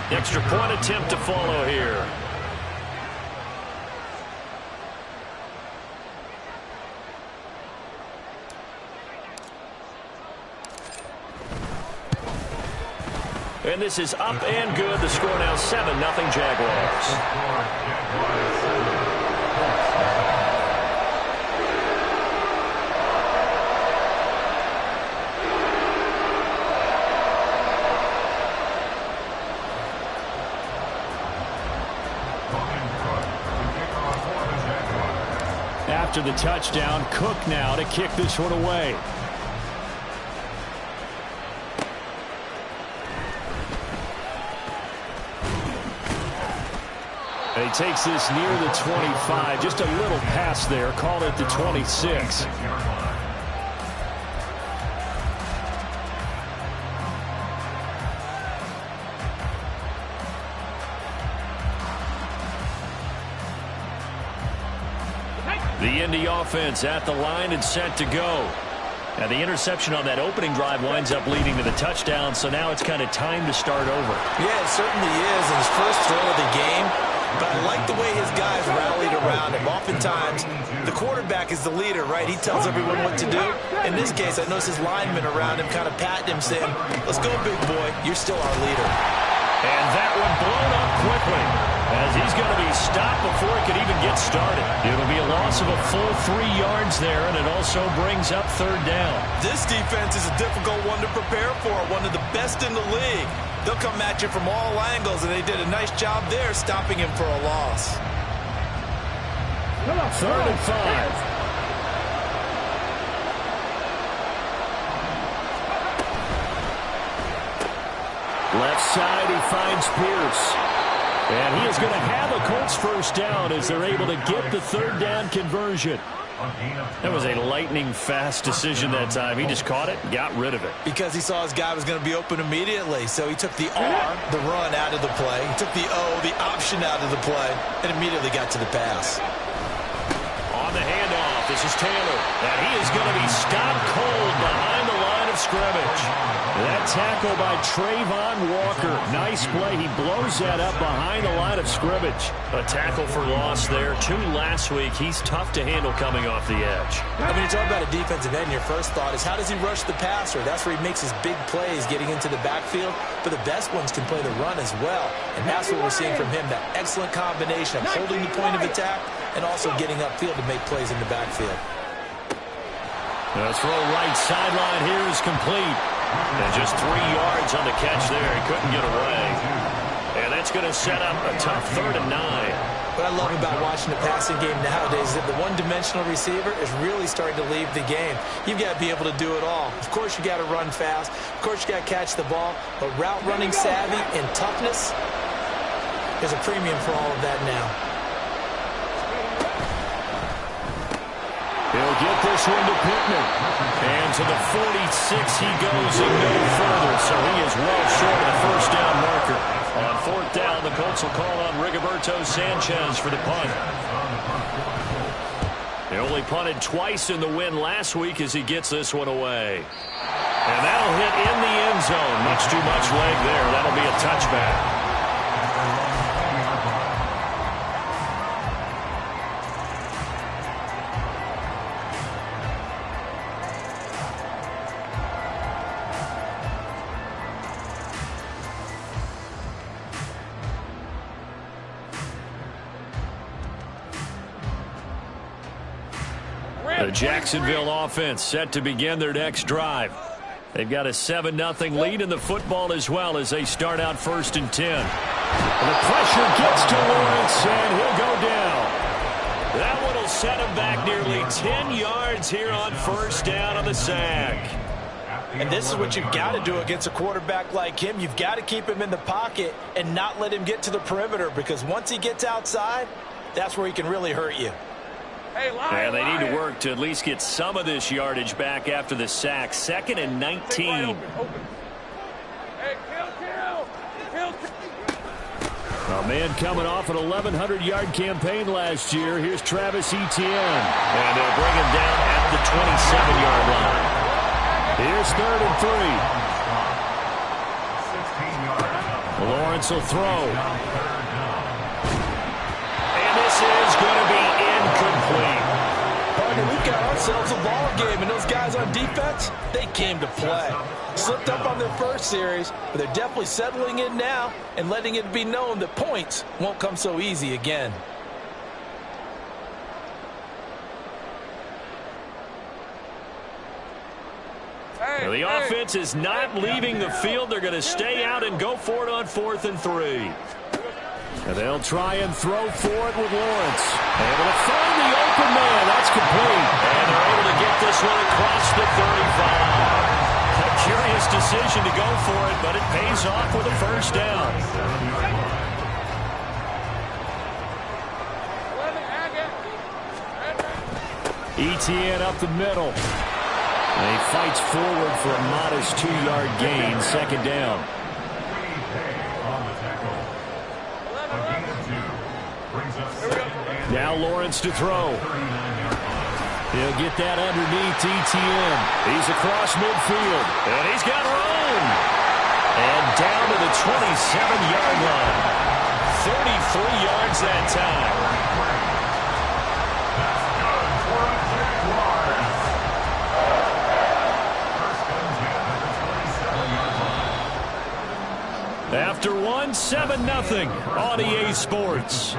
Extra point attempt to follow here. And this is up and good. The score now 7-0 Jaguars. After the touchdown, Cook now to kick this one away. And he takes this near the 25. Just a little pass there. Called it the 26. The Indy offense at the line and set to go. Now the interception on that opening drive winds up leading to the touchdown, so now it's kind of time to start over. Yeah, it certainly is. In his first throw of the game, but I like the way his guys rallied around him. Oftentimes, the quarterback is the leader, right? He tells everyone what to do. In this case, I noticed his linemen around him kind of patting him, saying, "Let's go, big boy. You're still our leader." And that one blown up quickly, as he's going to be stopped before it could even get started. It'll be a loss of a full 3 yards there, and it also brings up third down. This defense is a difficult one to prepare for, one of the best in the league. They'll come at you from all angles, and they did a nice job there stopping him for a loss. 3rd and 5. Left side, he finds Pierce. And he is going to have a Colts first down as they're able to get the third down conversion. That was a lightning-fast decision that time. He just caught it and got rid of it. Because he saw his guy was going to be open immediately. So he took the R, the run, out of the play. He took the O, the option, out of the play, and immediately got to the pass. On the handoff, this is Taylor. And he is going to be stopped cold behind the line of scrimmage. That tackle by Trayvon Walker. Nice play. He blows that up behind the line of scrimmage. A tackle for loss there. 2 last week. He's tough to handle coming off the edge. I mean, you talk about a defensive end, your first thought is, how does he rush the passer? That's where he makes his big plays, getting into the backfield. But the best ones can play the run as well. And that's what we're seeing from him, that excellent combination of holding the point of attack and also getting upfield to make plays in the backfield. The throw right sideline here is complete. And just 3 yards on the catch there. He couldn't get away. And that's going to set up a tough 3rd and 9. What I love about watching the passing game nowadays is that the one-dimensional receiver is really starting to leave the game. You've got to be able to do it all. Of course, you got to run fast. Of course, you got to catch the ball. But route running savvy and toughness, there's a premium for all of that now. He'll get this one to Pittman. And to the 46 he goes and no further. So he is well short of the first down marker. On 4th down, the Colts will call on Rigoberto Sanchez for the punt. They only punted twice in the win last week as he gets this one away. And that'll hit in the end zone. Much too much leg there. That'll be a touchback. The Jacksonville offense set to begin their next drive. They've got a 7-0 lead in the football as well as they start out 1st and 10. The pressure gets to Lawrence, and he'll go down. That one will set him back nearly 10 yards here on 1st down on the sack. And this is what you've got to do against a quarterback like him. You've got to keep him in the pocket and not let him get to the perimeter, because once he gets outside, that's where he can really hurt you. And they need to work to at least get some of this yardage back after the sack. 2nd and 19. A man coming off an 1,100-yard campaign last year. Here's Travis Etienne. And they'll bring him down at the 27-yard line. Here's 3rd and 3. Lawrence will throw. And this is going to be incomplete. Partner, we've got ourselves a ball game, and those guys on defense, they came to play. Slipped up on their first series, but they're definitely settling in now and letting it be known that points won't come so easy again. Well, the offense is not leaving the field. They're going to stay out and go for it on 4th and 3. And they'll try and throw for it with Lawrence. Able to find the open man. That's complete. And they're able to get this one across the 35. A curious decision to go for it, but it pays off with a first down. Etienne up the middle. And he fights forward for a modest 2-yard gain, 2nd down. Now Lawrence to throw. He'll get that underneath Etienne. He's across midfield. And he's got room. And down to the 27-yard line. 33 yards that time. After 7-0 on EA Sports.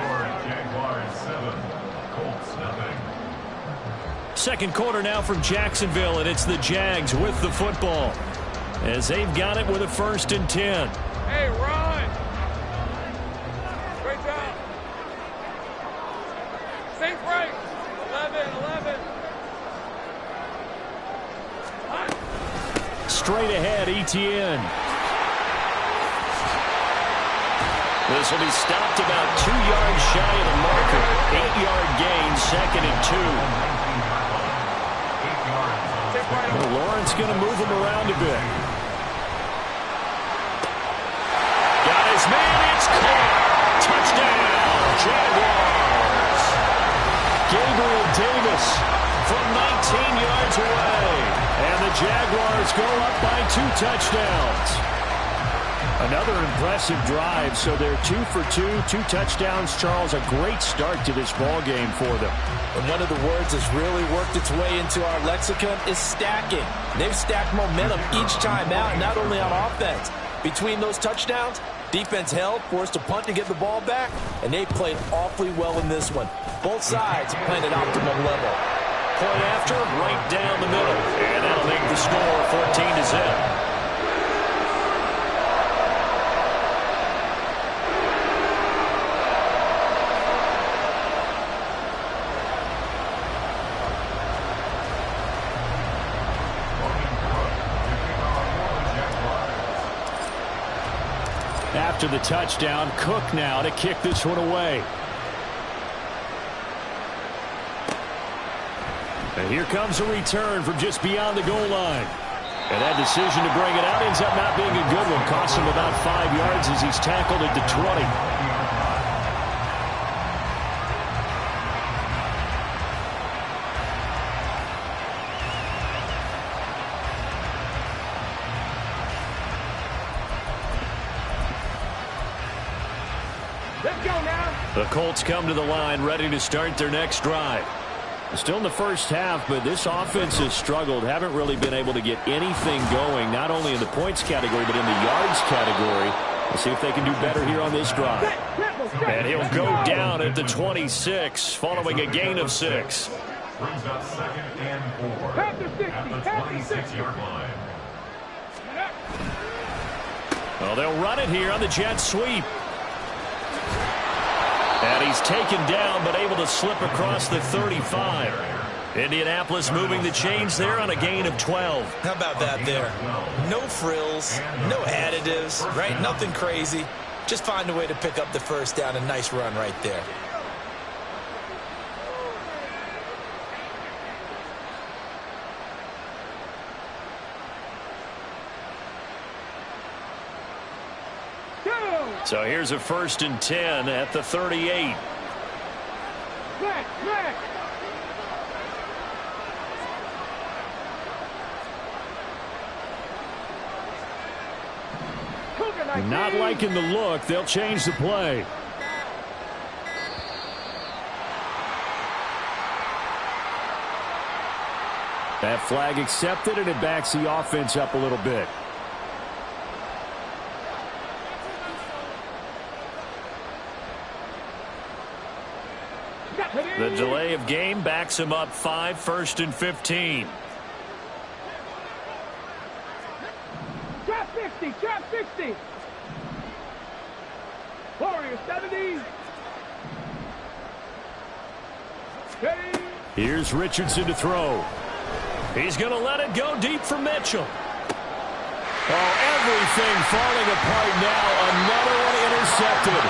Second quarter now from Jacksonville, and it's the Jags with the football as they've got it with a 1st and 10. Hey, Ron. Great job. Safe break. 11. Straight ahead, Etienne. This will be stopped about 2 yards shy of the marker. 8-yard gain, 2nd and 2. Well, Lawrence going to move him around a bit. Got his man, it's caught. Touchdown, Jaguars. Gabriel Davis from 19 yards away. And the Jaguars go up by 2 touchdowns. Another impressive drive, so they're 2 for 2, 2 touchdowns. Charles, a great start to this ball game for them. And one of the words that's really worked its way into our lexicon is stacking. They've stacked momentum each time out, not only on offense. Between those touchdowns, defense held, forced a punt to get the ball back, and they played awfully well in this one. Both sides playing at optimum level. Point after, right down the middle. And that'll make the score 14-0. After the touchdown, Cook now to kick this one away. And here comes a return from just beyond the goal line. And that decision to bring it out ends up not being a good one. Costs him about 5 yards as he's tackled at the 20. The Colts come to the line ready to start their next drive. Still in the first half, but this offense has struggled. Haven't really been able to get anything going, not only in the points category, but in the yards category. We'll see if they can do better here on this drive. And he'll go down at the 26, following a gain of 6. Brings up 2nd and 4 at the 26-yard line. Well, they'll run it here on the jet sweep. And he's taken down, but able to slip across the 35. Indianapolis moving the chains there on a gain of 12. How about that there? No frills, no additives, right? Nothing crazy. Just find a way to pick up the first down. A nice run right there. So here's a 1st and 10 at the 38. Not liking the look. They'll change the play. That flag accepted, and it backs the offense up a little bit. The delay of game backs him up 5, 1st and 15. Trap 60, trap 60. Warrior 70. Ready. Here's Richardson to throw. He's going to let it go deep for Mitchell. Oh, everything falling apart now. Another one intercepted.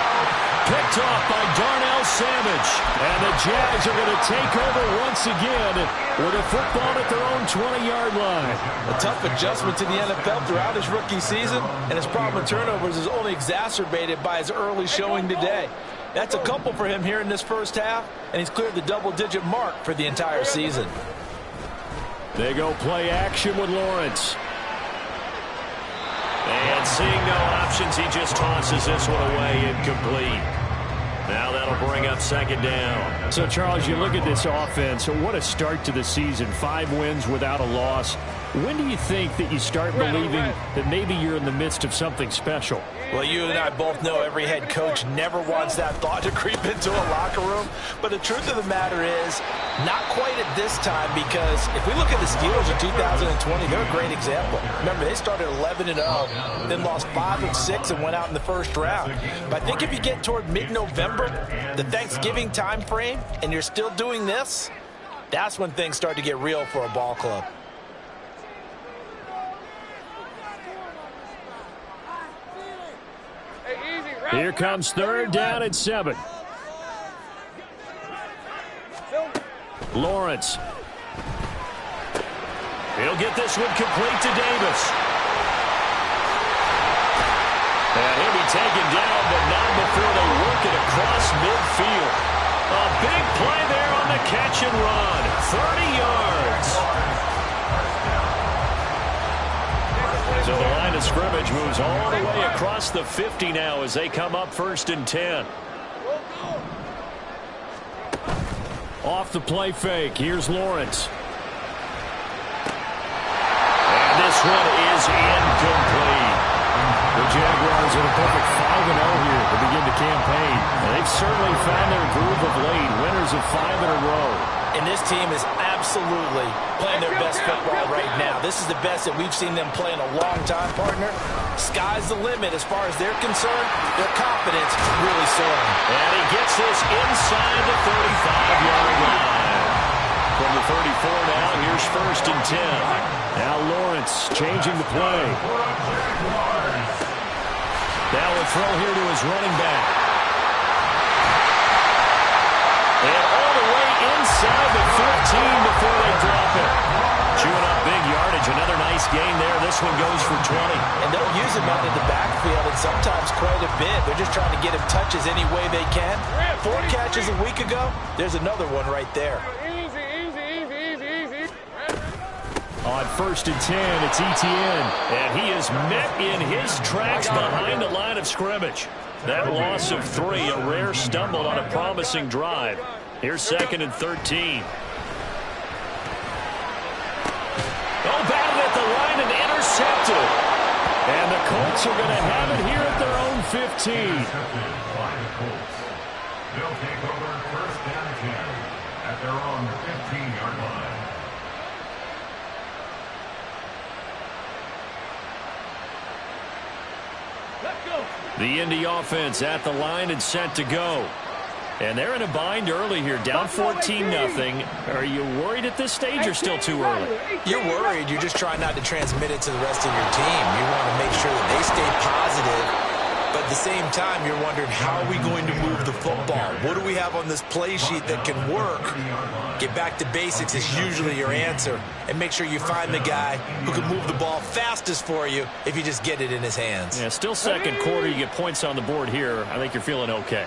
Picked off by Darnell Savage. And the Jags are going to take over once again with a football at their own 20-yard line. A tough adjustment to the NFL throughout his rookie season, and his problem with turnovers is only exacerbated by his early showing today. That's a couple for him here in this first half, and he's cleared the double-digit mark for the entire season. They go play action with Lawrence. And seeing no options, he just tosses this one away incomplete. Now that'll bring up 2nd down. So, Charles, you look at this offense. What a start to the season. 5 wins without a loss. When do you think that you start believing that maybe you're in the midst of something special? Well, you and I both know every head coach never wants that thought to creep into a locker room. But the truth of the matter is, not quite at this time, because if we look at the Steelers in 2020, they're a great example. Remember, they started 11-0, then lost 5 of 6 and went out in the first round. But I think if you get toward mid-November, the Thanksgiving time frame, and you're still doing this, that's when things start to get real for a ball club. Here comes 3rd down and 7. Lawrence. He'll get this one complete to Davis. And he'll be taken down, but not before they work it across midfield. A big play there on the catch and run. 30 yards. So the line of scrimmage moves all the way across the 50 now as they come up 1st and 10. Off the play fake. Here's Lawrence. And this one is incomplete. The Jaguars are a perfect 5-0 here to begin the campaign. And they've certainly found their groove of late. Winners of 5 in a row. And this team is absolutely playing their best football right now. This is the best that we've seen them play in a long time, partner. Sky's the limit as far as they're concerned. Their confidence really soaring. And he gets this inside the 35-yard line. From the 34 now, here's 1st and 10. Now Lawrence changing the play. Now a throw here to his running back. And all the way inside the 15 before they drop it. Chewing up big yardage. Another nice gain there. This one goes for 20. And they'll use him out in the backfield, and sometimes quite a bit. They're just trying to get him touches any way they can. 4 catches a week ago. There's another one right there. On 1st and 10, it's Etienne. And he is met in his tracks behind the line of scrimmage. That loss of 3, a rare stumble on a promising drive. Here's 2nd and 13. Oh, batted at the line and intercepted. And the Colts are going to have it here at their own 15. They'll take over 1st and 10 at their own 15-yard line. The Indy offense at the line and set to go. And they're in a bind early here, down 14-0. Are you worried at this stage or still too early? You're worried. You're just trying not to transmit it to the rest of your team. You want to make sure that they stay positive. But at the same time, you're wondering, how are we going to move the football? What do we have on this play sheet that can work? Get back to basics is usually your answer. And make sure you find the guy who can move the ball fastest for you if you just get it in his hands. Yeah, still 2nd quarter. You get points on the board here. I think you're feeling okay.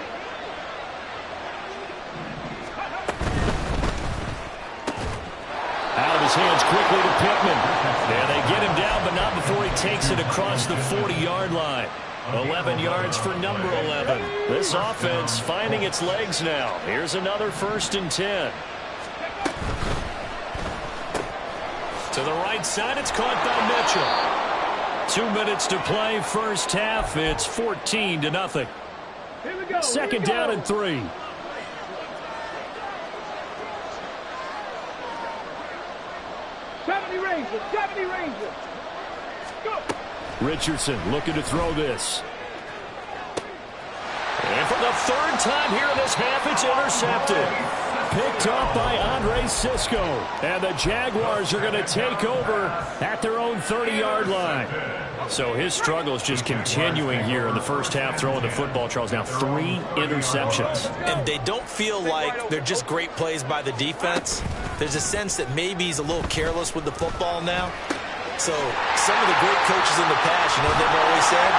Out of his hands quickly to Pittman. And they get him down, but not before he takes it across the 40-yard line. 11 yards for number 11. This offense finding its legs now. Here's another 1st and 10. To the right side, it's caught by Mitchell. 2 minutes to play, first half. It's 14-0. Second down and 3. Rangers, 70 Rangers. Go. Richardson looking to throw this. And for the 3rd time here in this half, it's intercepted. Picked off by Andre Sisco. And the Jaguars are going to take over at their own 30-yard line. So his struggle is just continuing here in the first half, throwing the football, Charles. Now 3 interceptions. And they don't feel like they're just great plays by the defense. There's a sense that maybe he's a little careless with the football now. So some of the great coaches in the past, you know, they've always said,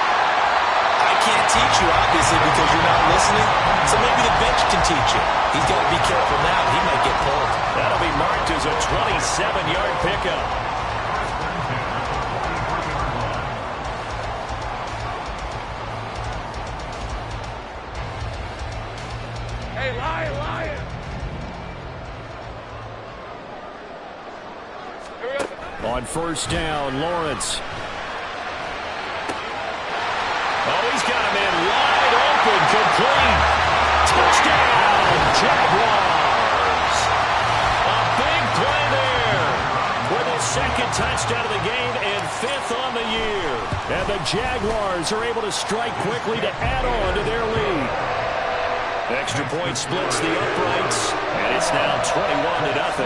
I can't teach you, obviously, because you're not listening. So maybe the bench can teach you. He's got to be careful now. He might get pulled. That'll be marked as a 27-yard pickup. Hey, Lion, Lion. On 1st down, Lawrence. Oh, he's got him in wide open, complete. Touchdown, Jaguars. A big play there with his 2nd touchdown of the game and 5th on the year. And the Jaguars are able to strike quickly to add on to their lead. Extra point splits the uprights, and it's now 21-0.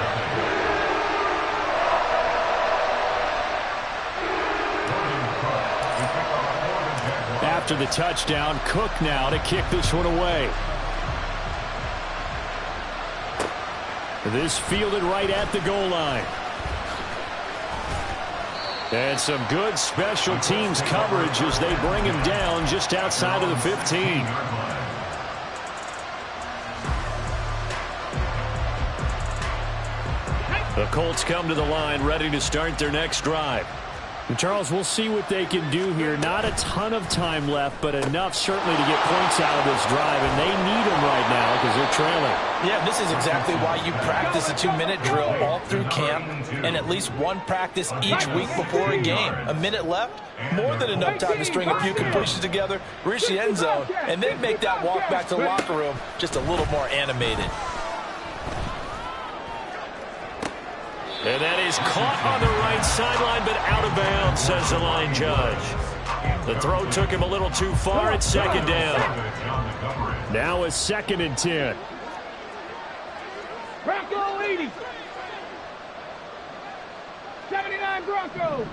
After the touchdown, Cook now to kick this one away. This fielded right at the goal line. And some good special teams coverage as they bring him down just outside of the 15. The Colts come to the line ready to start their next drive. And Charles, we'll see what they can do here. Not a ton of time left, but enough certainly to get points out of this drive, and they need them right now because they're trailing. Yeah, this is exactly why you practice a 2-minute drill all through camp and at least one practice each week before a game. A minute left, more than enough time to string a few completions together, reach the end zone, and then make that walk back to the locker room just a little more animated. And that is caught on the right sideline, but out of bounds, says the line judge. The throw took him a little too far. It's 2nd down. Now a 2nd and 10. Bronco 80. 79 Broncos.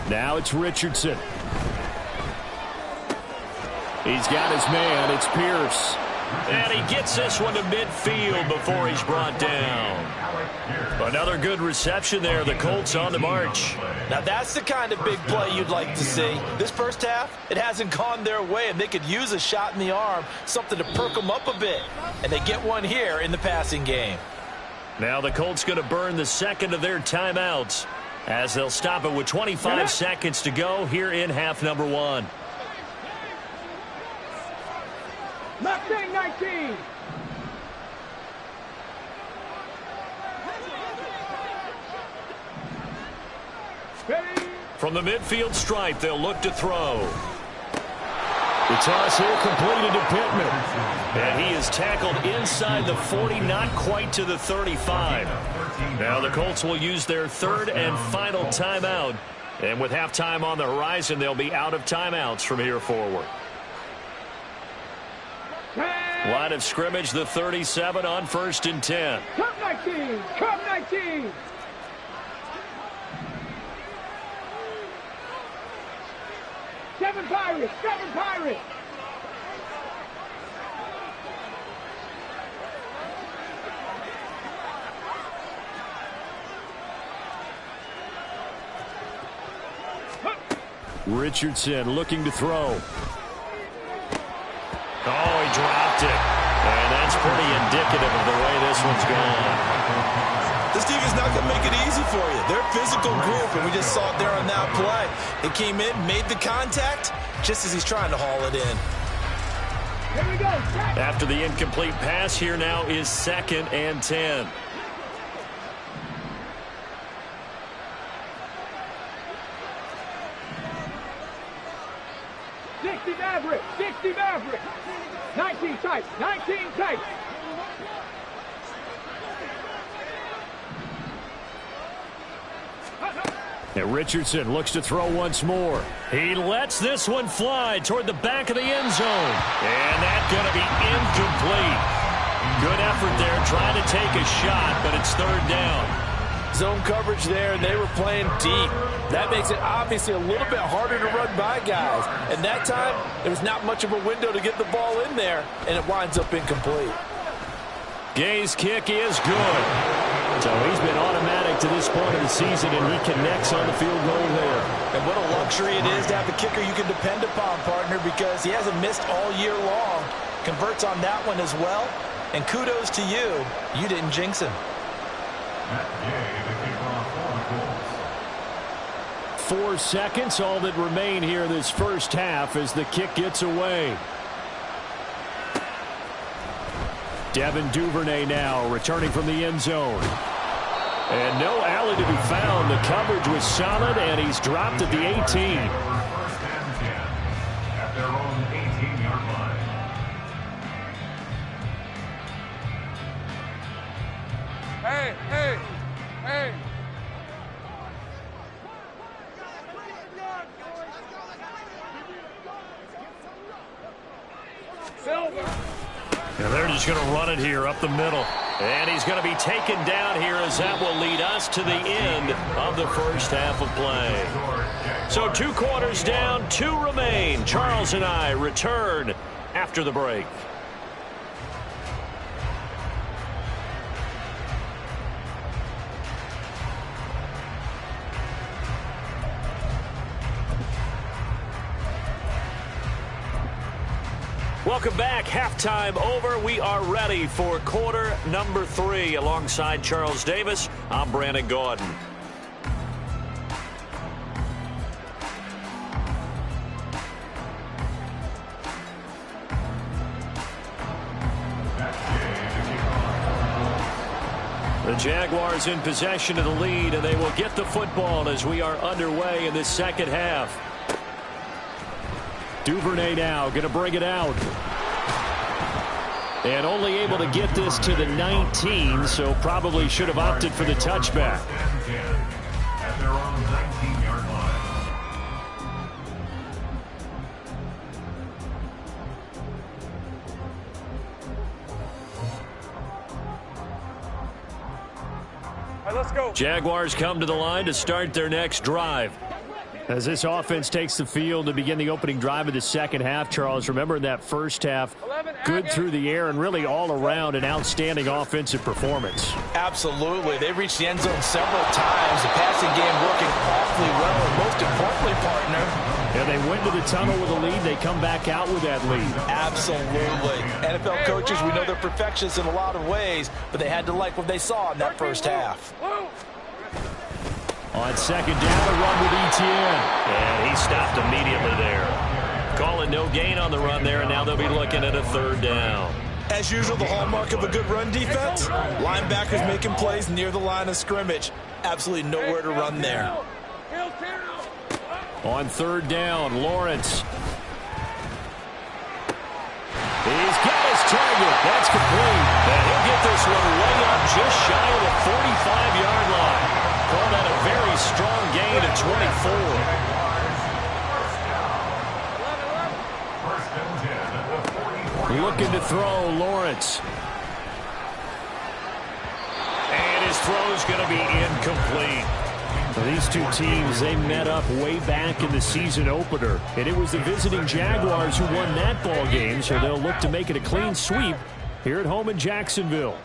Now it's Richardson. He's got his man. It's Pierce. And he gets this one to midfield before he's brought down. Another good reception there. The Colts on the march. Now that's the kind of big play you'd like to see. This first half, it hasn't gone their way, and they could use a shot in the arm, something to perk them up a bit. And they get one here in the passing game. Now the Colts going to burn the 2nd of their timeouts as they'll stop it with 25 seconds to go here in half number 1. Mustang 19. Ready. From the midfield stripe, they'll look to throw. The toss here completed to Pittman. And he is tackled inside the 40, not quite to the 35. Now the Colts will use their 3rd and final timeout. And with halftime on the horizon, they'll be out of timeouts from here forward. Line of scrimmage, the 37 on 1st and 10. Cup 19. Cup 19. Seven Pirates. 7 Pirates. Richardson looking to throw. Oh, he dropped it. And that's pretty indicative of the way this one's gone. This defense not going to make it easy for you. They're a physical group, and we just saw it there on that play. They came in, made the contact, just as he's trying to haul it in. Here we go. After the incomplete pass, here now is 2nd and 10. Maverick, 60 Maverick. 19 tight, 19 tight. And Richardson looks to throw once more. He lets this one fly toward the back of the end zone. And that's going to be incomplete. Good effort there trying to take a shot, but it's 3rd down. Zone coverage there, and they were playing deep. That makes it obviously a little bit harder to run by guys. And that time, there was not much of a window to get the ball in there, and it winds up incomplete. Gay's kick is good. So he's been automatic to this point of the season, and he connects on the field goal there. And what a luxury it is to have a kicker you can depend upon, partner, because he hasn't missed all year long. Converts on that one as well. And kudos to you. You didn't jinx him. 4 seconds, all that remain here this first half as the kick gets away. Devin Duvernay now returning from the end zone. And no alley to be found. The coverage was solid, and he's dropped at the 18. At their own 18-yard line. Hey, hey, hey. And they're just going to run it here up the middle. And he's going to be taken down here as that will lead us to the end of the first half of play. So 2 quarters down, 2 remain. Charles and I return after the break. Welcome back. Halftime over. We are ready for quarter number 3. Alongside Charles Davis, I'm Brandon Gaudin. The Jaguars in possession of the lead, and they will get the football as we are underway in this second half. Duvernay now going to bring it out. And only able to get this to the 19, so probably should have opted for the touchback. At their own 19-yard line. All right, let's go. Jaguars come to the line to start their next drive. As this offense takes the field to begin the opening drive of the second half, Charles, remember in that first half, good through the air and really all around an outstanding offensive performance. Absolutely. They reached the end zone several times. The passing game working awfully well, and most importantly, partner. Yeah, they went to the tunnel with a lead. They come back out with that lead. Absolutely. NFL coaches, we know they're perfectionists in a lot of ways, but they had to like what they saw in that first half. On second down, a run with Etienne. And he stopped immediately there. Calling no gain on the run there, and now they'll be looking at a 3rd down. As usual, the hallmark of a good run defense, linebackers making plays near the line of scrimmage. Absolutely nowhere to run there. On 3rd down, Lawrence. He's got his target. That's complete. And he'll get this one way up just shy of the 45-yard line. Call that a very strong gain at 24. Looking to throw, Lawrence. And his throw's going to be incomplete. Well, these two teams, they met up way back in the season opener. And it was the visiting Jaguars who won that ball game, so they'll look to make it a clean sweep here at home in Jacksonville.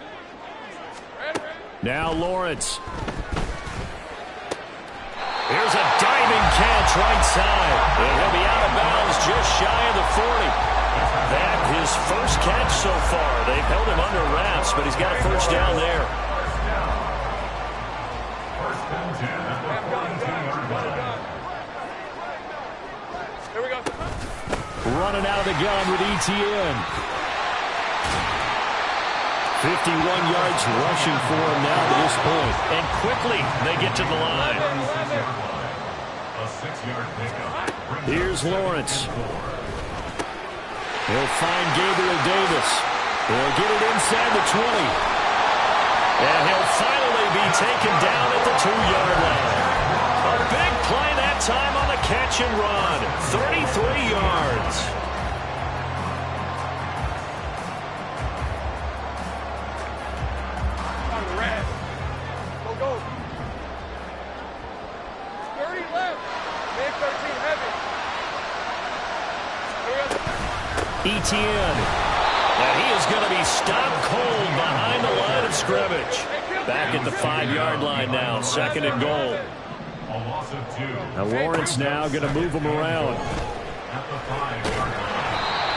Now Lawrence. Here's a diving catch right side. And he'll be out of bounds just shy of the 40. That his first catch so far. They've held him under wraps, but he's got a first down there. Here we go. Running out of the gun with ETN. 51 yards rushing for him now to this point. And quickly they get to the line. A 6-yard pickup. Here's Lawrence. He'll find Gabriel Davis. He'll get it inside the 20. And he'll finally be taken down at the 2-yard line. A big play that time on the catch and run. 33 yards. Go, go. 30 left. Big 13 heavy. ETN. And he is going to be stopped cold behind the line of scrimmage. Back at the 5-yard line now. 2nd and goal. A loss of 2. Now Lawrence now going to move him around. At the 5-yard line.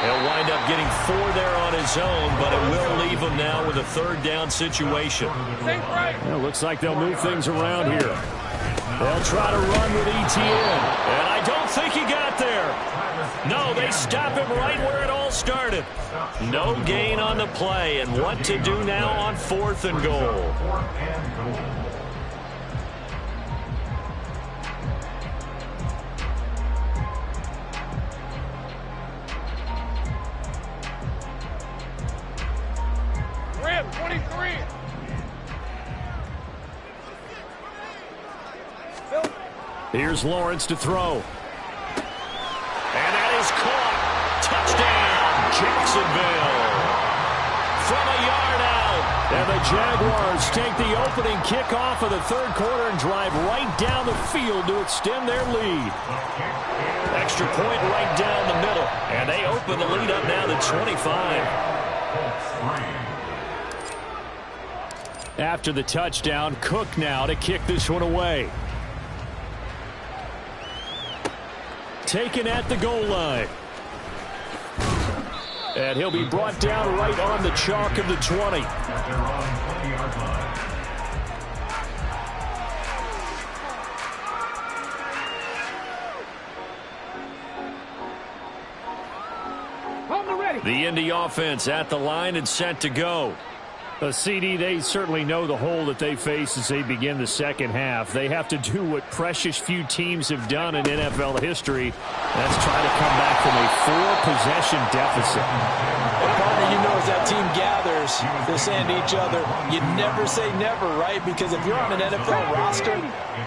He'll wind up getting 4 there on his own, but it will leave him now with a 3rd down situation. Well, looks like they'll move things around here. They'll try to run with ETN, and I don't think he got there. No, they stop him right where it all started. No gain on the play, and what to do now on 4th and goal. 4th and goal. Rim, 23. Here's Lawrence to throw. And that is caught. Touchdown, Jacksonville. From a yard out. And the Jaguars take the opening kickoff of the 3rd quarter and drive right down the field to extend their lead. Extra point right down the middle. And they open the lead up now to 25. After the touchdown, Cook now to kick this one away. Taken at the goal line. And he'll be brought down right on the chalk of the 20. At their own 20-yard line. The Indy offense at the line and set to go. CD, they certainly know the hole that they face as they begin the 2nd half. They have to do what precious few teams have done in NFL history. That's try to come back from a 4-possession deficit. And partner, you know, as that team gathers, they're saying to each other, you never say never, right? Because if you're on an NFL roster,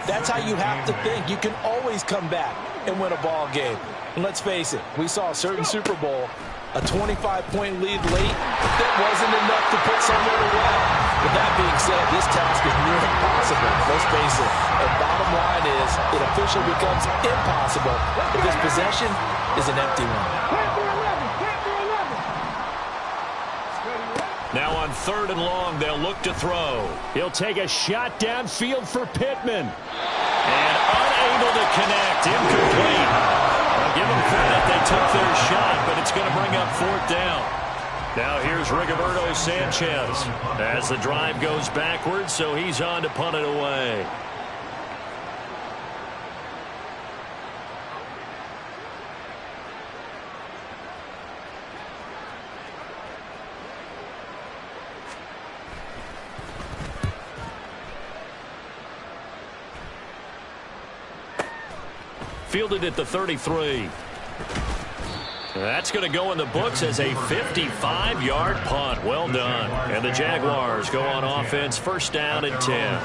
that's how you have to think. You can always come back and win a ball game. And let's face it, we saw a certain Super Bowl, a 25-point lead late, that wasn't enough to put someone away. With that being said, this task is near impossible. Let's face it. The bottom line is it officially becomes impossible if this possession is an empty one. Now on 3rd and long, they'll look to throw. He'll take a shot downfield for Pittman. And unable to connect. Incomplete. I'll give them credit. They took their shot, but it's going to bring up 4th down. Now here's Rigoberto Sanchez as the drive goes backwards, so he's on to punt it away. Fielded at the 33. That's going to go in the books as a 55-yard punt. Well done. And the Jaguars go on offense, 1st down and 10.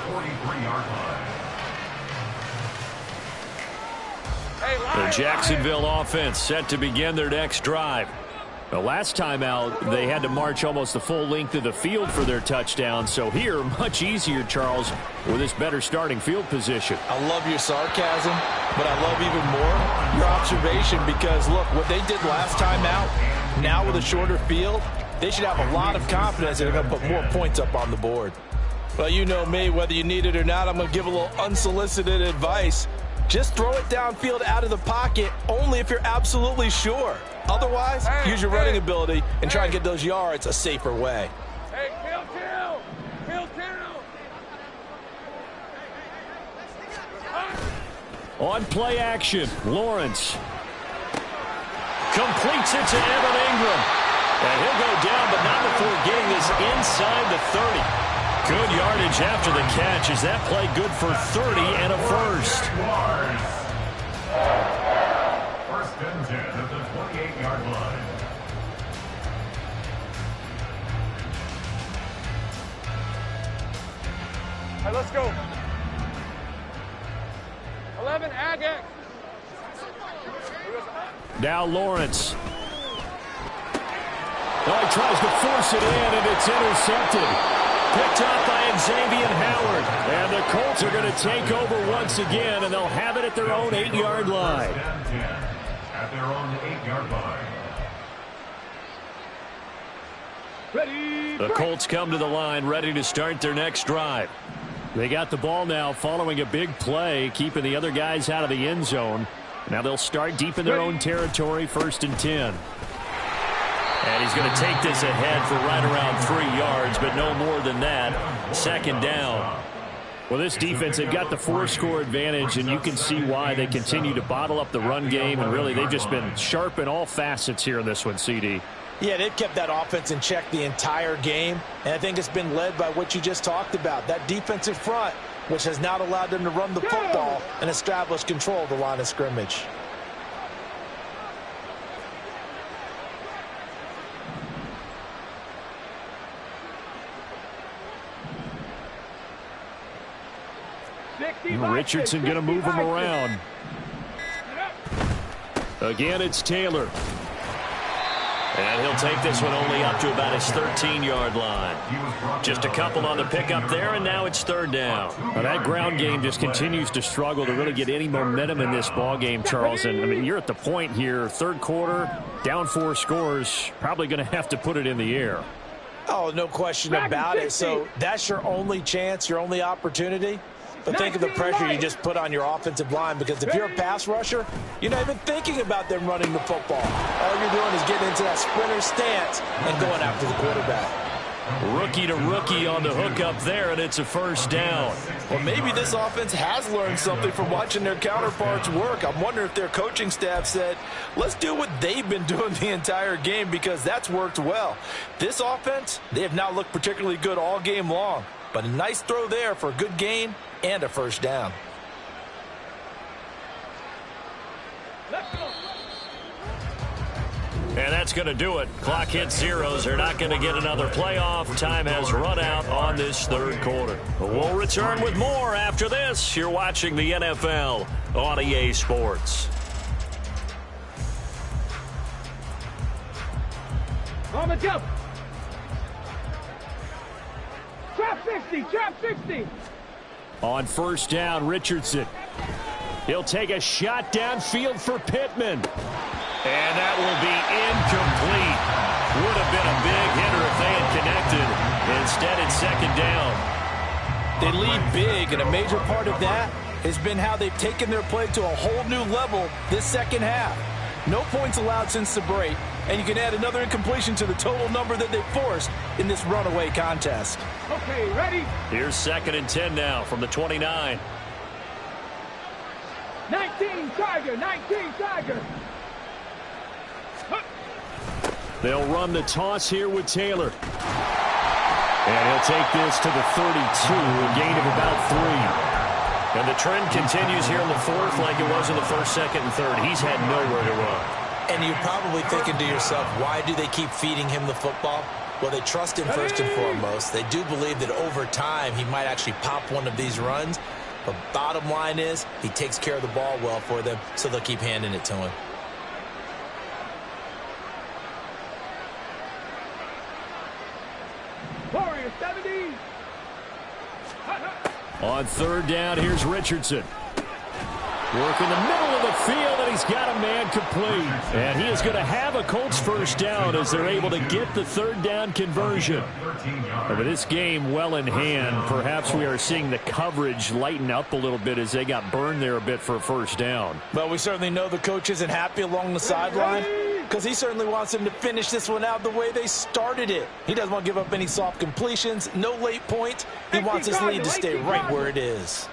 The Jacksonville offense set to begin their next drive. The last time out, they had to march almost the full length of the field for their touchdown. So here, much easier, Charles, with this better starting field position. I love your sarcasm, but I love even more your observation because, look, what they did last time out, now with a shorter field, they should have a lot of confidence that they're going to put more points up on the board. Well, you know me, whether you need it or not, I'm going to give a little unsolicited advice. Just throw it downfield out of the pocket only if you're absolutely sure. Otherwise, use your running ability and try and get those yards a safer way. Hey, kill. On play action, Lawrence completes it to Evan Ingram. And he'll go down, but not before getting this inside the 30. Good yardage after the catch. Is that play good for 30 and a first? First and 10 at the 28-yard line. All right, let's go. 11, Ag X. Now Lawrence. Oh, he tries to force it in, and it's intercepted. Picked up by Xavier Howard. And the Colts are going to take over once again, and they'll have it at their own 8-yard line. At their own 8-yard line. Ready. The Colts come to the line, ready to start their next drive. They got the ball now following a big play, keeping the other guys out of the end zone. Now they'll start deep in their own territory, 1st and 10. And he's going to take this ahead for right around 3 yards, but no more than that. 2nd down. Well, this defense, they've got the 4-score advantage, and you can see why they continue to bottle up the run game. And really, they've just been sharp in all facets here in this one, CD. Yeah, they've kept that offense in check the entire game, and I think it's been led by what you just talked about, that defensive front, which has not allowed them to run the football and establish control of the line of scrimmage. Richardson going to move him around. Again, it's Taylor. And he'll take this one only up to about his 13-yard line. Just a couple on the pickup there, and now it's 3rd down. Now that ground game just continues to struggle to really get any momentum in this ball game, Charles. And I mean, you're at the point here, 3rd quarter, down 4 scores, probably going to have to put it in the air. Oh, no question about it. So that's your only chance, your only opportunity. But think of the pressure you just put on your offensive line, because if you're a pass rusher, you're not even thinking about them running the football. All you're doing is getting into that sprinter stance and going after the quarterback. Rookie to rookie on the hook up there, and it's a 1st down. Well, maybe this offense has learned something from watching their counterparts work. I'm wondering if their coaching staff said, let's do what they've been doing the entire game, because that's worked well. This offense, they have not looked particularly good all game long. But a nice throw there for a good gain and a 1st down. And that's going to do it. Clock hits zeros. They're not going to get another playoff. Time has run out on this 3rd quarter. We'll return with more after this. You're watching the NFL on EA Sports. On the jump. Trap 60, trap 60. On 1st down, Richardson. He'll take a shot downfield for Pittman. And that will be incomplete. Would have been a big hitter if they had connected. Instead, it's 2nd down. They lead big, and a major part of that has been how they've taken their play to a whole new level this 2nd half. No points allowed since the break, and you can add another incompletion to the total number that they forced in this runaway contest. Okay, ready? Here's 2nd and 10 now from the 29. 19 Tiger, 19 Tiger. They'll run the toss here with Taylor. And he'll take this to the 32, a gain of about 3. And the trend continues here in the 4th like it was in the 1st, 2nd, and 3rd. He's had nowhere to run. And you're probably thinking to yourself, why do they keep feeding him the football? Well, they trust him first and foremost. They do believe that over time he might actually pop one of these runs. But bottom line is he takes care of the ball well for them, so they'll keep handing it to him. Warrior 70. On 3rd down, here's Richardson. Work in the middle of the field, and he's got a man complete. And he is going to have a Colts 1st down as they're able to get the 3rd down conversion. But this game well in hand. Perhaps we are seeing the coverage lighten up a little bit as they got burned there a bit for a 1st down. Well, we certainly know the coach isn't happy along the sideline, because he certainly wants them to finish this one out the way they started it. He doesn't want to give up any soft completions, no late points. He wants his lead to stay right where it is.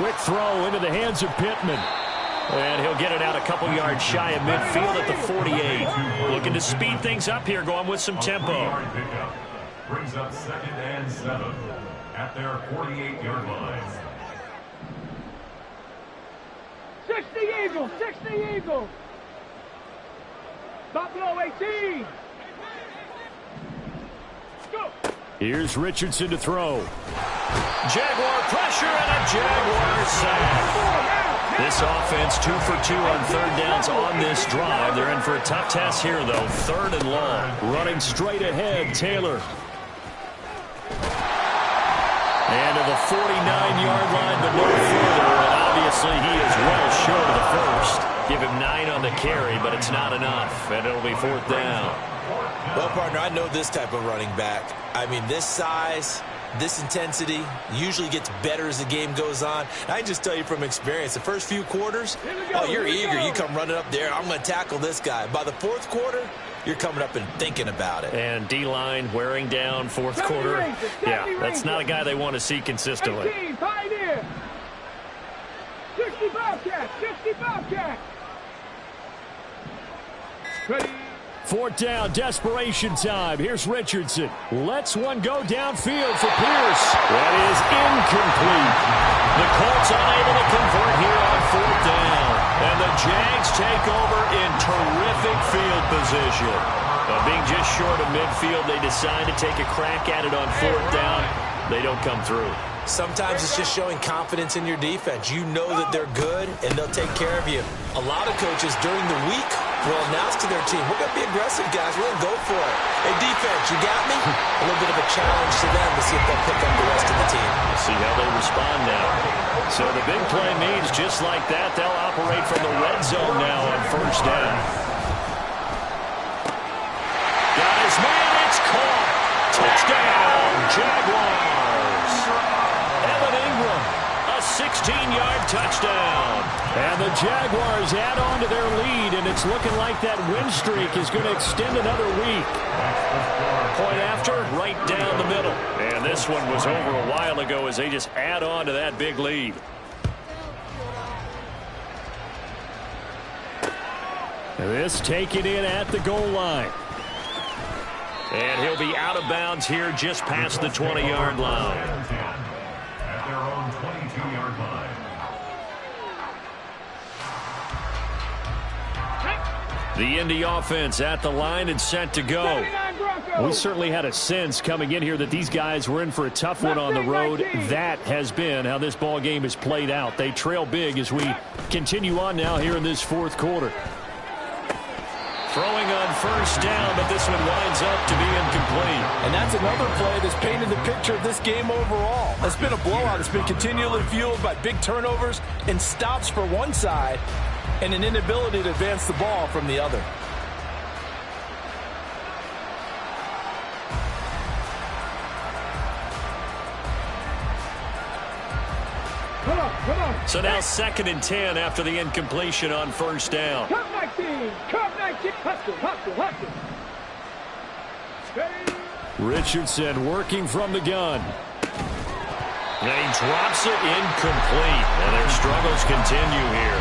quick throw into the hands of Pittman. And he'll get it out a couple yards shy of midfield at the 48. Looking to speed things up here, going with some tempo. Brings up 2nd and 7 at their 48-yard line. 60 Eagles, 60 Eagles. Buffalo 18. Go. Here's Richardson to throw. Jaguar pressure and a Jaguar sack. This offense 2 for 2 on third downs on this drive. They're in for a tough task here, though. 3rd and long. Running straight ahead, Taylor. And to the 49-yard line, but no further. And obviously he is well short of the first. Give him 9 on the carry, but it's not enough. And it'll be 4th down. Well, partner, I know this type of running back. I mean, this size, this intensity usually gets better as the game goes on. I can just tell you from experience, the first few quarters, you're eager. You come running up there, I'm going to tackle this guy. By the 4th quarter, you're coming up and thinking about it. And D-line wearing down 4th quarter. Yeah, that's not a guy they want to see consistently. 18, Pioneer. 60 Bobcats, 60 Bobcats. Ready. 4th down, desperation time. Here's Richardson. Lets one go downfield for Pierce. That is incomplete. The Colts unable to convert here on 4th down. And the Jags take over in terrific field position. But being just short of midfield, they decide to take a crack at it on 4th down. They don't come through. Sometimes it's just showing confidence in your defense. You know that they're good, and they'll take care of you. A lot of coaches during the week will announce to their team, we're going to be aggressive, guys. We're going to go for it. Hey, defense, you got me? A little bit of a challenge to them to see if they'll pick up the rest of the team. We'll see how they respond now. So the big play means just like that, they'll operate from the red zone now on 1st down. Guys, man, it's caught. Touchdown, Jaguars. 16-yard touchdown. And the Jaguars add on to their lead, and it's looking like that win streak is going to extend another week. Point after, right down the middle. And this one was over a while ago as they just add on to that big lead. This taken in at the goal line. And he'll be out of bounds here just past the 20-yard line. Their own 22-yard line. The Indy offense at the line and set to go. We certainly had a sense coming in here that these guys were in for a tough one on the road. That has been how this ball game has played out. They trail big as we continue on now here in this 4th quarter. Throwing on 1st down, but this one winds up to be incomplete. And that's another play that's painted the picture of this game overall. It's been a blowout. It's been continually fueled by big turnovers and stops for one side and an inability to advance the ball from the other. Come on. So now 2nd and 10 after the incompletion on 1st down. Cup 19, hustle. Richardson working from the gun. And he drops it incomplete. And their struggles continue here.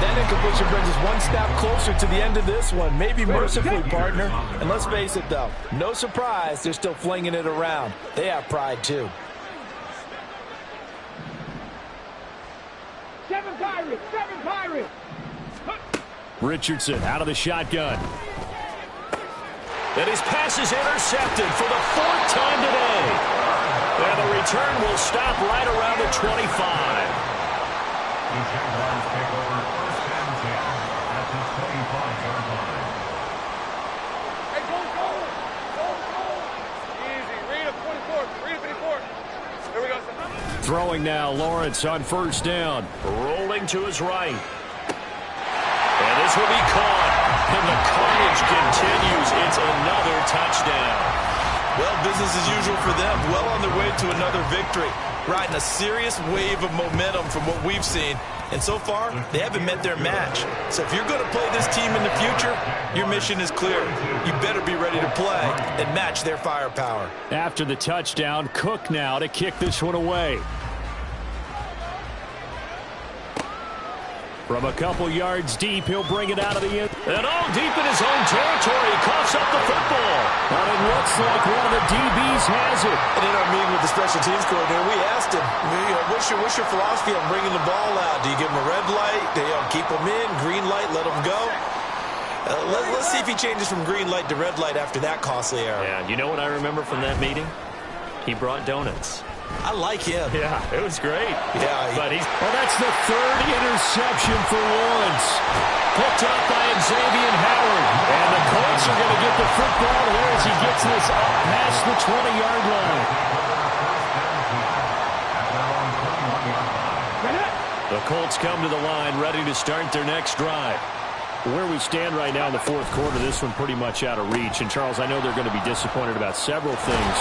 That incompletion brings us one step closer to the end of this one. Maybe mercifully, partner. And let's face it, though. No surprise, they're still flinging it around. They have pride, too. 7 Pirates. Richardson out of the shotgun. And his pass is intercepted for the 4th time today. And the return will stop right around the 25. The Jaguars take over 1st and 10 at the 25-yard line. Hey, go. Easy. Read a 24. Read a 54. Here we go. Throwing now, Lawrence on 1st down. Rolling to his right. And this will be caught. And the carnage continues. It's another touchdown. Well, business as usual for them. Well on their way to another victory. Riding a serious wave of momentum from what we've seen. And so far, they haven't met their match. So if you're going to play this team in the future, your mission is clear. You better be ready to play and match their firepower. After the touchdown, Cook now to kick this one away. From a couple yards deep, he'll bring it out of the end. And deep in his own territory, he coughs up the football. But it looks like one of the DBs has it. And in our meeting with the special teams coordinator, we asked him, what's your philosophy on bringing the ball out? Do you give him a red light? Do you keep him in? Green light, let him go? Let's see if he changes from green light to red light after that costly error. Yeah, you know what I remember from that meeting? He brought donuts. I like him. Yeah, it was great. Yeah. But that's the third interception for Lawrence. Picked up by Xavier Howard. And the Colts are going to get the football here as he gets this up past the 20-yard line. The Colts come to the line ready to start their next drive. Where we stand right now in the fourth quarter, this one pretty much out of reach. And, Charles, I know they're going to be disappointed about several things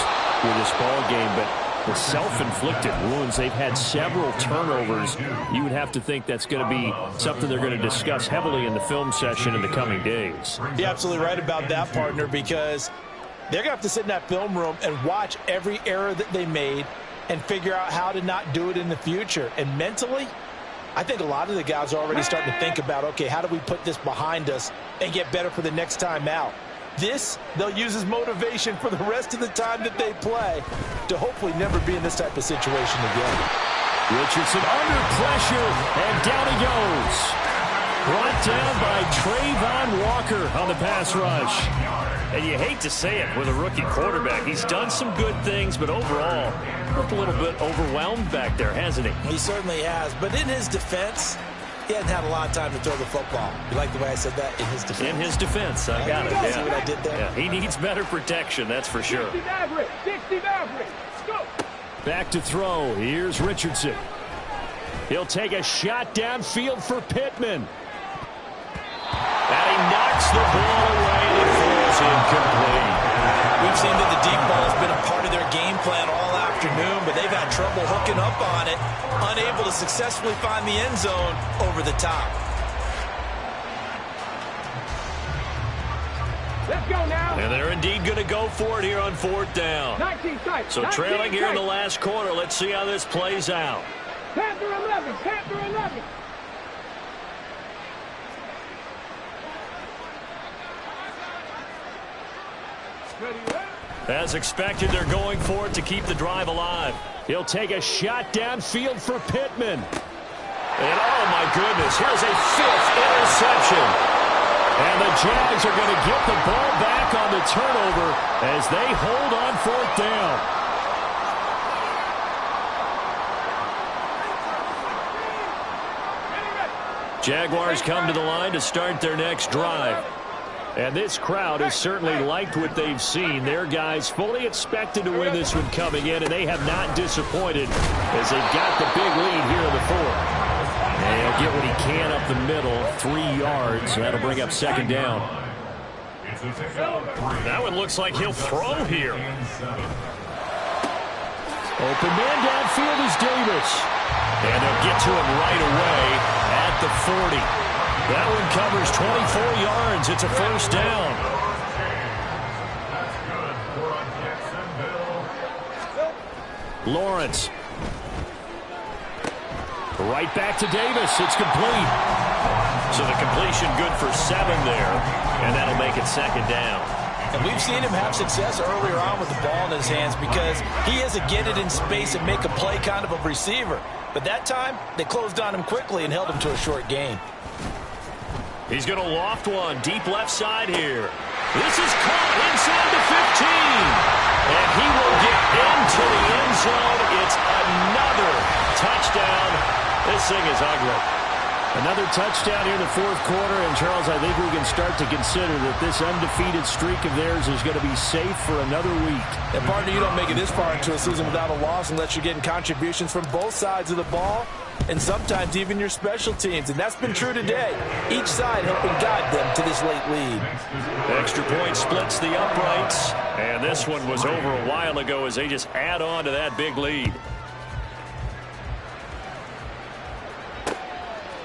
with this ball game, but the self-inflicted wounds, they've had several turnovers. You would have to think that's going to be something they're going to discuss heavily in the film session in the coming days. You're absolutely right about that, partner, because they're going to have to sit in that film room and watch every error that they made and figure out how to not do it in the future. And mentally, I think a lot of the guys are already starting to think about, okay, how do we put this behind us and get better for the next time out? This, they'll use as motivation for the rest of the time that they play to hopefully never be in this type of situation again. Richardson under pressure, and down he goes. Brought down by Trayvon Walker on the pass rush. And you hate to say it with a rookie quarterback. He's done some good things, but overall, looked a little bit overwhelmed back there, hasn't he? He certainly has. But in his defense, he hasn't had a lot of time to throw the football. You like the way I said that? In his defense. In his defense. I got it. See what I did there? Yeah, he needs better protection, that's for sure. 60 Maverick. 60 Maverick. Go. Back to throw. Here's Richardson. He'll take a shot downfield for Pittman. And he knocks the ball away and it falls incomplete. We've seen that the deep ball has been a part of their game plan all afternoon, but they've had trouble hooking up on it, unable to successfully find the end zone over the top. Let's go now. And they're indeed going to go for it here on fourth down. 19 tight. So trailing here in the last quarter. Let's see how this plays out. Panther 11. Panther 11. As expected, they're going for it to keep the drive alive. He'll take a shot downfield for Pittman. And oh my goodness, here's a fifth interception. And the Jags are going to get the ball back on the turnover as they hold on fourth down. Jaguars come to the line to start their next drive. And this crowd has certainly liked what they've seen. Their guys fully expected to win this one coming in, and they have not disappointed as they've got the big lead here in the fourth. And he'll get what he can up the middle, 3 yards. That'll bring up second down. That one looks like he'll throw here. Open man downfield is Davis. And they'll get to him right away at the 40. That one covers 24 yards. It's a first down. Lawrence. Right back to Davis. It's complete. So the completion good for 7 there. And that'll make it second down. And we've seen him have success earlier on with the ball in his hands because he is a get it in space and make a play kind of a receiver. But that time, they closed on him quickly and held him to a short gain. He's going to loft one deep left side here. This is caught inside the 15. And he will get into the end zone. It's another touchdown. This thing is ugly. Another touchdown here in the fourth quarter. And, Charles, I think we can start to consider that this undefeated streak of theirs is going to be safe for another week. And, partner, you don't make it this far into a season without a loss unless you're getting contributions from both sides of the ball and sometimes even your special teams. And that's been true today. Each side helping guide them to this late lead. Extra point splits the uprights. And this one was over a while ago as they just add on to that big lead.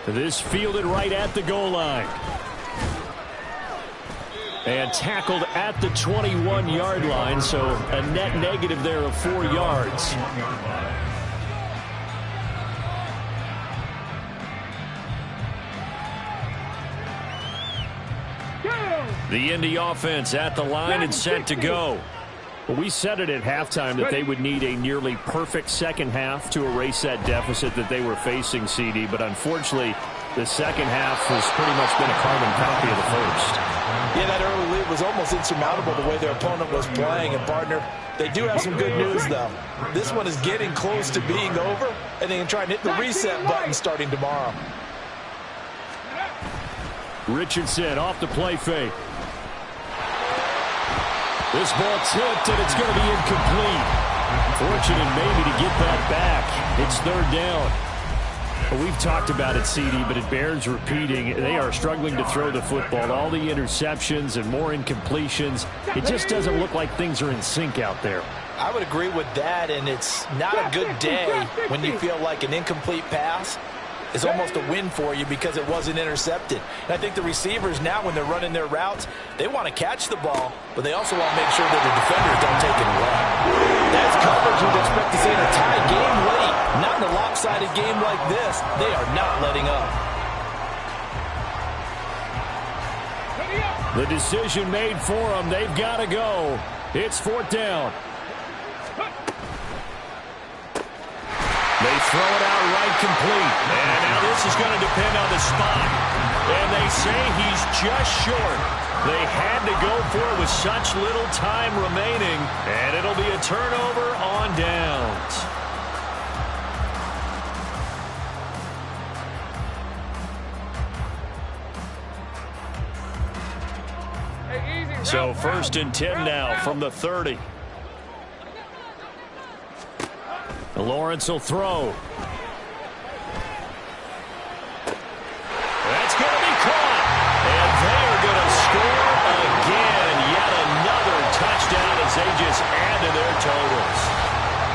This fielded right at the goal line. And tackled at the 21-yard line, so a net negative there of 4 yards. The Indy offense at the line and set to go. Well, we said it at halftime that they would need a nearly perfect second half to erase that deficit that they were facing, CD. But unfortunately, the second half has pretty much been a carbon copy of the first. Yeah, that early lead was almost insurmountable the way their opponent was playing. And, partner, they do have some good news, though. This one is getting close to being over, and they can try and hit the reset button starting tomorrow. Richardson off the play fake. This ball tipped, and it's going to be incomplete. Fortunate maybe to get that back. It's third down. Well, we've talked about it, CD, but it bears repeating. They are struggling to throw the football. All the interceptions and more incompletions. It just doesn't look like things are in sync out there. I would agree with that, and it's not a good day when you feel like an incomplete pass is almost a win for you because it wasn't intercepted. And I think the receivers now, when they're running their routes, they want to catch the ball, but they also want to make sure that the defenders don't take it away. That's coverage you'd expect to see in a tie game late. Not in a lopsided game like this. They are not letting up. The decision made for them. They've got to go. It's fourth down. They throw it out right complete. And now this is going to depend on the spot. And they say he's just short. They had to go for it with such little time remaining. And it'll be a turnover on downs. So first and 10 now from the 30. Lawrence will throw. That's going to be caught. And they are going to score again. Yet another touchdown as they just add to their totals.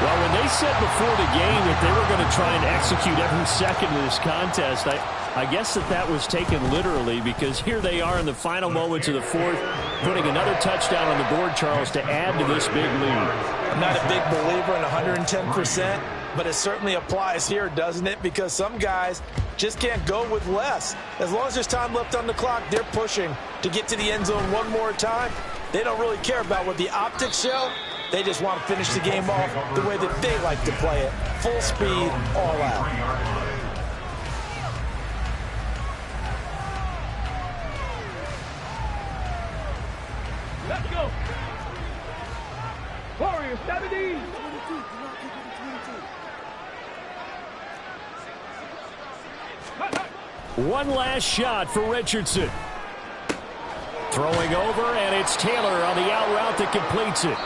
Well, when they said before the game that they were going to try and execute every second of this contest, I guess that was taken literally, because here they are in the final moments of the fourth, putting another touchdown on the board, Charles, to add to this big lead. I'm not a big believer in 110%, but it certainly applies here, doesn't it? Because some guys just can't go with less. As long as there's time left on the clock, they're pushing to get to the end zone one more time. They don't really care about what the optics show. They just want to finish the game off the way that they like to play it. Full speed, all out. Let's go. Warriors 70. One last shot for Richardson. Throwing over, and it's Taylor on the out route that completes it.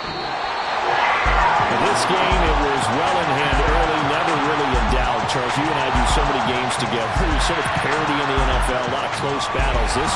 In this game, it was well in hand early, never really in doubt. Charles, you and I do so many games together. There's so much parity in the NFL, a lot of close battles. This